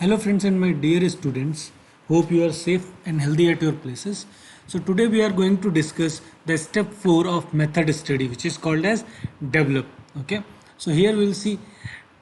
Hello friends and my dear students, hope you are safe and healthy at your places. So today we are going to discuss the step 4 of method study, which is called as develop. Okay, so here we will see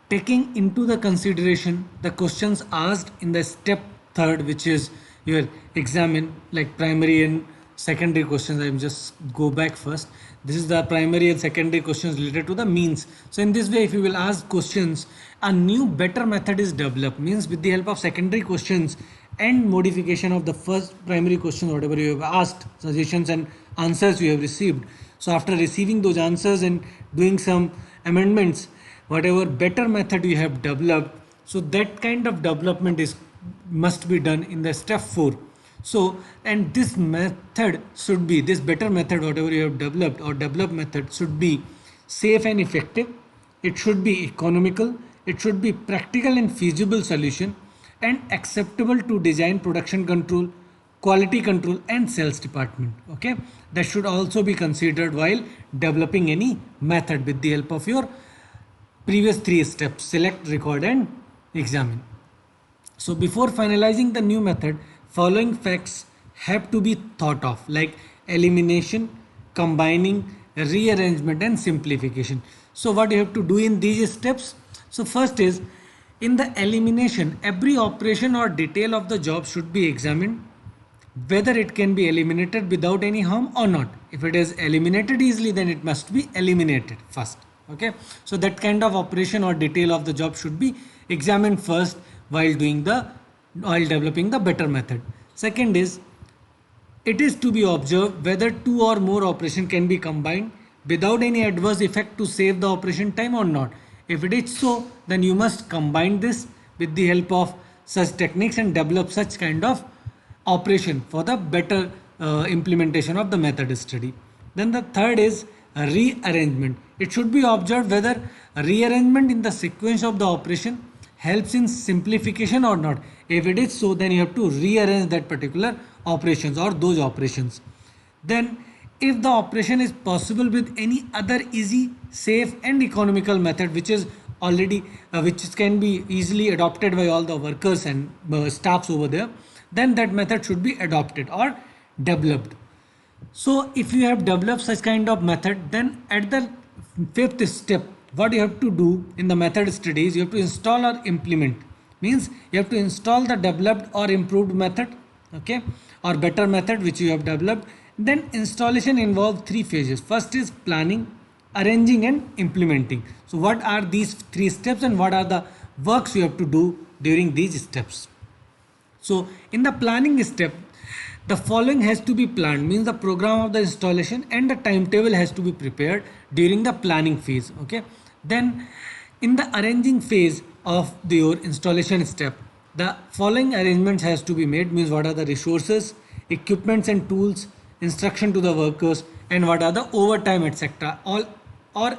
taking into the consideration the questions asked in the step third, which is your examine, like primary and secondary questions. I'm just go back first. This is the primary and secondary questions related to the means. So in this way, if you will ask questions, a new better method is developed, means with the help of secondary questions and modification of the first primary question, whatever you have asked, suggestions and answers you have received. So after receiving those answers and doing some amendments, whatever better method you have developed, so that kind of development is must be done in the step 4. So, and this method should be, this better method whatever you have developed or developed method should be safe and effective, it should be economical, it should be practical and feasible solution, and acceptable to design, production control, quality control and sales department. Okay, that should also be considered while developing any method with the help of your previous 3 steps: select, record and examine. So before finalizing the new method, following facts have to be thought of, like elimination, combining, rearrangement and simplification. So what you have to do in these steps? So first is, in the elimination, every operation or detail of the job should be examined whether it can be eliminated without any harm or not. If it is eliminated easily, then it must be eliminated first. Okay, so that kind of operation or detail of the job should be examined first while developing the better method. Second is, it is to be observed whether two or more operation can be combined without any adverse effect to save the operation time or not. If it is so, then you must combine this with the help of such techniques and develop such kind of operation for the better implementation of the method study. Then the third is rearrangement. It should be observed whether rearrangement in the sequence of the operation helps in simplification or not. If it is so, then you have to rearrange that particular operations or those operations. Then if the operation is possible with any other easy, safe and economical method which is already which can be easily adopted by all the workers and staffs over there, then that method should be adopted or developed. So if you have developed such kind of method, then at the fifth step, what you have to do in the method studies, you have to install or implement. Means you have to install the developed or improved method, okay, or better method which you have developed. Then installation involves 3 phases. First is planning, arranging and implementing. So what are these 3 steps and what are the works you have to do during these steps? So in the planning step, the following has to be planned, means the program of the installation and the timetable has to be prepared during the planning phase. Okay. Then in the arranging phase of your installation step, the following arrangements has to be made, means what are the resources, equipments and tools, instruction to the workers, and what are the overtime, etc. All or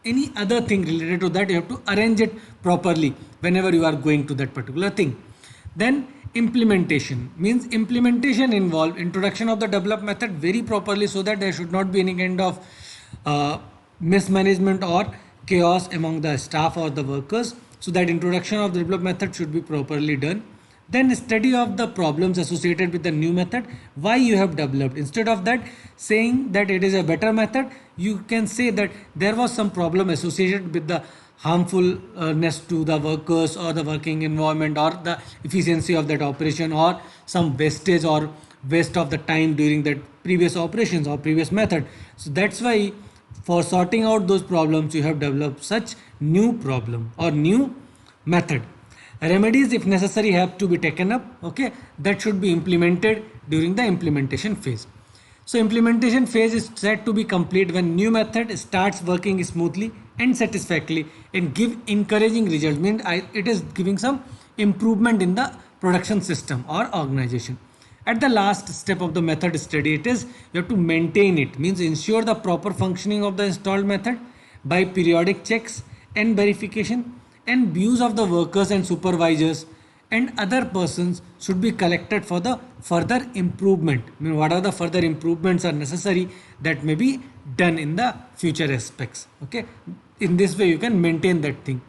any other thing related to that, you have to arrange it properly whenever you are going to that particular thing. Then implementation, means implementation involve introduction of the developed method very properly so that there should not be any kind of mismanagement or chaos among the staff or the workers. So that introduction of the developed method should be properly done. Then study of the problems associated with the new method, why you have developed. Instead of that saying that it is a better method, you can say that there was some problem associated with the harmfulness to the workers or the working environment or the efficiency of that operation or some wastage or waste of the time during that previous operations or previous method. So that's why for sorting out those problems you have developed such new problem or new method. Remedies if necessary have to be taken up, okay, that should be implemented during the implementation phase. So implementation phase is said to be complete when new method starts working smoothly and satisfactorily and give encouraging results, means it is giving some improvement in the production system or organization. At the last step of the method study, it is you have to maintain it, means ensure the proper functioning of the installed method by periodic checks and verification, and views of the workers and supervisors and other persons should be collected for the further improvement. I mean, what are the further improvements are necessary that may be done in the future aspects. Okay, in this way you can maintain that thing.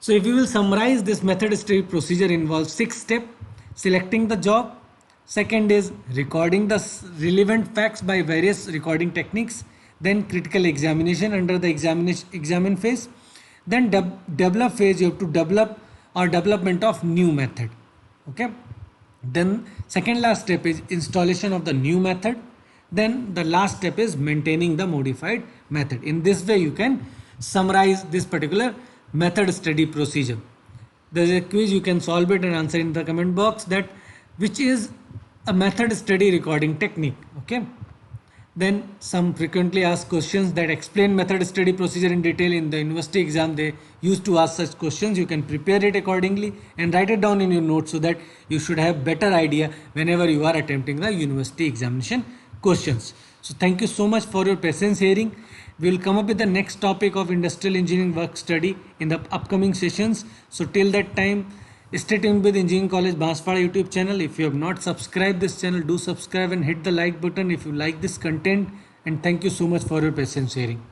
So if you will summarize, this method study procedure involves 6 steps: selecting the job. Second is recording the relevant facts by various recording techniques. Then critical examination under the examine phase. Then develop phase, you have to develop or development of new method. Okay. Then second last step is installation of the new method. Then the last step is maintaining the modified method. In this way you can summarize this particular method study procedure. There is a quiz, you can solve it and answer in the comment box that which is a method study recording technique. Okay. Then some frequently asked questions that explain method study procedure in detail. In the university exam they used to ask such questions. You can prepare it accordingly and write it down in your notes so that you should have better idea whenever you are attempting the university examination questions. So thank you so much for your patience hearing. We will come up with the next topic of industrial engineering work study in the upcoming sessions. So till that time, stay tuned with Engineering College Banswara YouTube channel. If you have not subscribed this channel, do subscribe and hit the like button if you like this content. And thank you so much for your patience hearing.